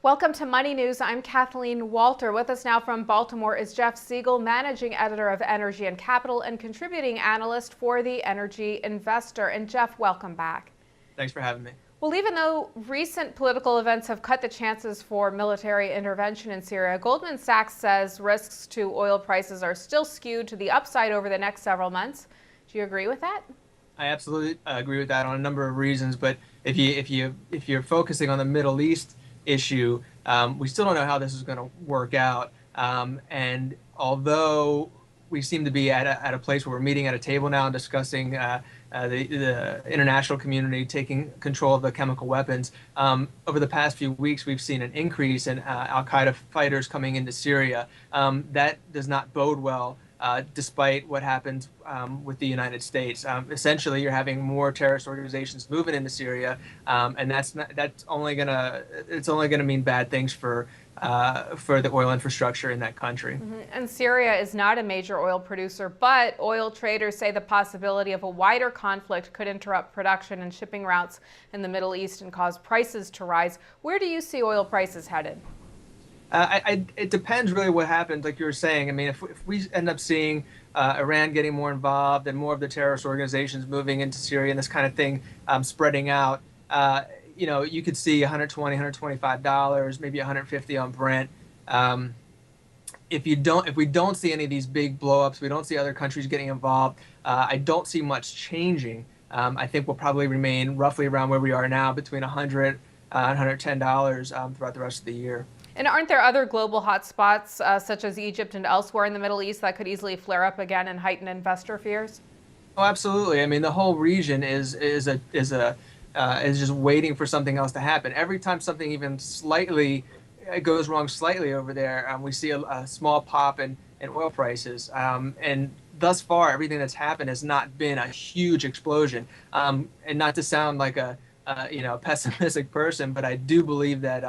Welcome to Money News. I'm Kathleen Walter. With us now from Baltimore is Jeff Siegel, managing editor of Energy and Capital and contributing analyst for the Energy Investor. And Jeff, welcome back. Thanks for having me. Well, even though recent political events have cut the chances for military intervention in Syria, Goldman Sachs says risks to oil prices are still skewed to the upside over the next several months. Do you agree with that? I absolutely agree with that on a number of reasons. But if you're focusing on the Middle East issue, we still don't know how this is going to work out. And although we seem to be at a place where we're meeting at a table now and discussing the international community taking control of the chemical weapons, over the past few weeks we've seen an increase in al-Qaeda fighters coming into Syria. That does not bode well. Despite what happens with the United States, essentially, you're having more terrorist organizations moving into Syria, and that's only gonna mean bad things for the oil infrastructure in that country. And Syria is not a major oil producer, but oil traders say the possibility of a wider conflict could interrupt production and shipping routes in the Middle East and cause prices to rise. Where do you see oil prices headed? It depends really what happens, like you were saying. I mean, if we end up seeing Iran getting more involved and more of the terrorist organizations moving into Syria and this kind of thing spreading out, you could see $120, $125, maybe $150 on Brent. If we don't see any of these big blowups, we don't see other countries getting involved, I don't see much changing. I think we'll probably remain roughly around where we are now, between $100 and $110 throughout the rest of the year. And aren't there other global hotspots, such as Egypt and elsewhere in the Middle East, that could easily flare up again and heighten investor fears? Oh, absolutely. I mean, the whole region is just waiting for something else to happen. Every time something even slightly goes wrong slightly over there, we see a small pop in oil prices. And thus far, everything that's happened has not been a huge explosion. And not to sound like a pessimistic person, but I do believe that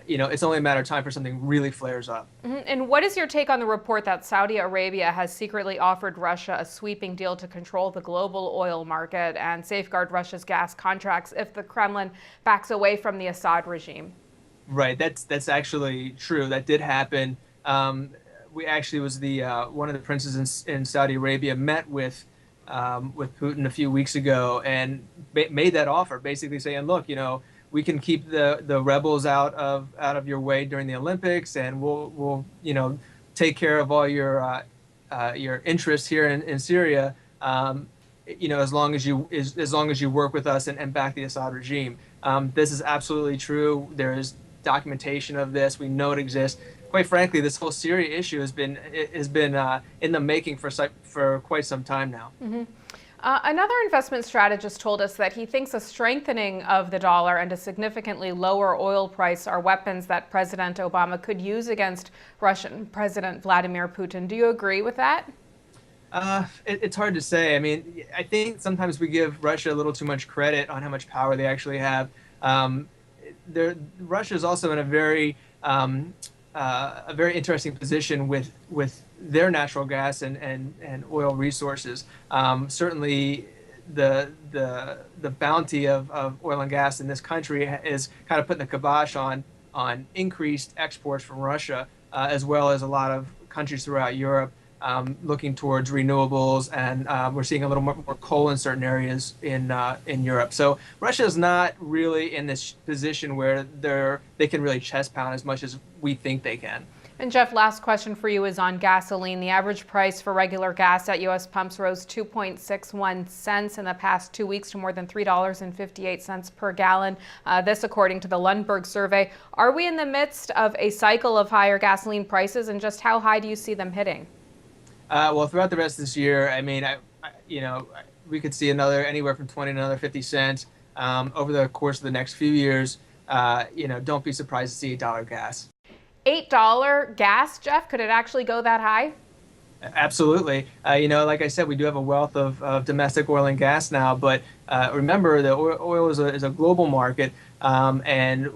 it's only a matter of time for something really flares up. And what is your take on the report that Saudi Arabia has secretly offered Russia a sweeping deal to control the global oil market and safeguard Russia's gas contracts if the Kremlin backs away from the Assad regime? Right, that's actually true. That did happen. We actually was one of the princes in Saudi Arabia met with Putin a few weeks ago and made that offer, basically saying, look, we can keep the rebels out of your way during the Olympics, and we'll take care of all your interests here in Syria, as long as you work with us and back the Assad regime. This is absolutely true. There is documentation of this. We know it exists. Quite frankly, this whole Syria issue has been in the making for quite some time now. Another investment strategist told us that he thinks a strengthening of the dollar and a significantly lower oil price are weapons that President Obama could use against Russian President Vladimir Putin. Do you agree with that? It's hard to say. I mean, I think sometimes we give Russia a little too much credit on how much power they actually have. Russia is also in a very interesting position with their natural gas and oil resources. Certainly, the bounty of oil and gas in this country is kind of putting the kibosh on increased exports from Russia, as well as a lot of countries throughout Europe looking towards renewables, and we're seeing a little more coal in certain areas in Europe. So Russia is not really in this position where they can really chest pound as much as we think they can. And Jeff, last question for you is on gasoline. The average price for regular gas at U.S. pumps rose 2.61 cents in the past 2 weeks to more than $3.58 per gallon. This according to the Lundberg survey. Are we in the midst of a cycle of higher gasoline prices, and just how high do you see them hitting? Well, throughout the rest of this year, I mean, we could see anywhere from 20 to another 50 cents over the course of the next few years. Don't be surprised to see $8 gas. $8 gas, Jeff? Could it actually go that high? Absolutely. Like I said, we do have a wealth of domestic oil and gas now, but remember, the oil is a global market, and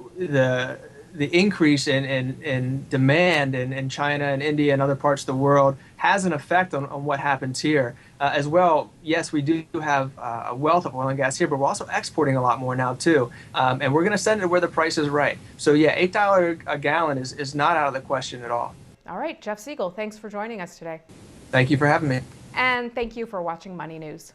the increase in demand in China and India and other parts of the world has an effect on what happens here as well. Yes, we do have a wealth of oil and gas here, but we're also exporting a lot more now too, and we're going to send it where the price is right. So yeah, $8 a gallon is not out of the question at all. All right, Jeff Siegel, thanks for joining us today. Thank you for having me. And thank you for watching Money News.